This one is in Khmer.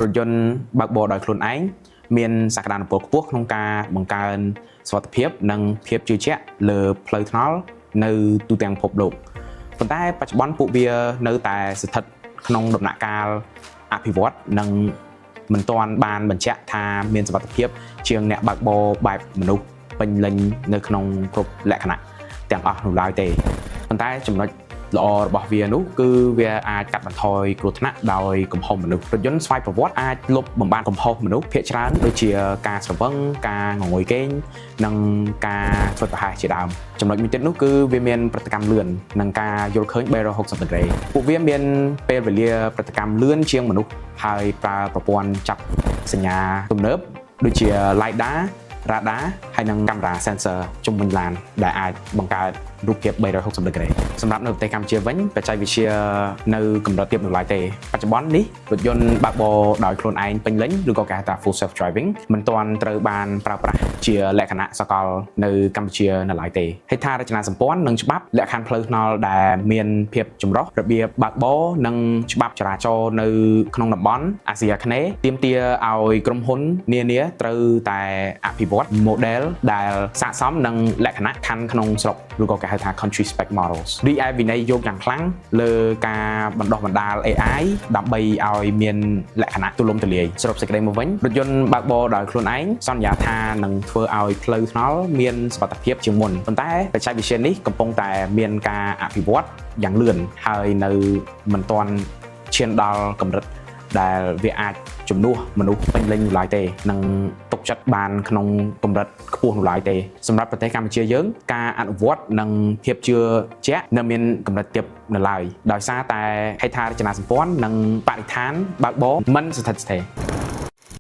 រថយន្តបើកបរដោយខ្លួនឯងមានសក្តានុពលខ្ពស់ក្នុងការបង្កើនសុវត្ថិភាពនិងភាពជឿជាក់លើផ្លូវថ្នល់នៅទូទាំងពិភពលោកប៉ុន្តែបច្ចុប្បន្នពួកវានៅតែស្ថិតក្នុងដំណាក់កាលអភិវឌ្ឍនិងមិនទាន់បានបញ្ជាក់ថាមានសុវត្ថិភាពជាងអ្នកបើកបរបែបមនុស្សពេញលេញនៅក្នុងគ្រប់លក្ខណៈទាំងអស់នោះឡើយទេប៉ុន្តែចំណុចល្អរបស់វានោះគឺវាអាចកាត់បន្ថយគ្រោះថ្នាក់ដោយកំហុសមនុស្សរថយន្តស្វ័យប្រវត្តិអាចលុបបំបាត់កំហុសមនុស្សភាគច្រើនដូចជាការស្រវឹងការងងុយគេងនិងការធ្វើប្រហែសជាដើមចំណុចមួយទៀតនោះគឺវាមានប្រតិកម្មលឿននិងការយល់ឃើញ360ដឺក្រេពួកវាមានពេលវេលាប្រតិកម្មលឿនជាងមនុស្សហើយប្រើប្រព័ន្ធចាប់សញ្ញាទំនើបដូចជា LiDAR radar ហើយនិងកាមេរ៉ា sensor ជុំវិញឡានដែលអាចបង្កើតរូបភាព360ដឺក្រេសម្រាប់នៅប្រទេសកម្ពុជាវិញបច្ចេកវិទ្យានៅកម្រិតទាបនៅឡើយទេបច្ចុប្បន្ននេះរថយន្តបើកបរដោយខ្លួនឯងពេញលេញឬក៏គេហៅថា full self driving មិនទាន់ត្រូវបានប្រើប្រាស់ជាលក្ខណៈសកលនៅកម្ពុជានៅឡើយទេហេដ្ឋារចនាសម្ព័ន្ធនិងច្បាប់លក្ខខណ្ឌផ្លូវថ្នល់ដែលមានភាពចម្រុះរបៀបបើកបរនិងច្បាប់ចរាចរណ៍នៅក្នុងតំបន់អាស៊ីអាគ្នេយ៍ទាមទារឲ្យក្រុមហ៊ុននានាត្រូវតែអភិវឌ្ឍ model ដែលស័ក្តិសមនឹងលក្ខណៈខណ្ឌក្នុងស្រុកឬក៏គេហៅថា country spec models រីឯវិន័យយកយ៉ាងខ្លាំងលើការបណ្ដុះបណ្ដាល AI ដើម្បីឲ្យមានលក្ខណៈទូលំទូលាយសរុបសេចក្តីមកវិញរថយន្តបើកបរដោយខ្លួនឯងសន្យាថានឹងធ្វើឲ្យផ្លូវថ្នល់មានសុវត្ថិភាពជាងមុនប៉ុន្តែបច្ចេកវិទ្យានេះកំពុងតែមានការអភិវឌ្ឍយ៉ាងលឿនហើយនៅមិនទាន់ឈានដល់កម្រិតដែលវាអាចជំនួសមនុស្សពេញលេញនោះឡើយទេនិងទុកចិត្តបានក្នុងកម្រិតខ្ពស់នោះឡើយទេសម្រាប់ប្រទេសកម្ពុជាយើងការអនុវត្តនិងភាពជឿជាក់នៅមានកម្រិតទាបនៅឡើយដោយសារតែហេដ្ឋារចនាសម្ព័ន្ធនិងបរិស្ថានបើកបរមិនស្ថិតស្ថេរ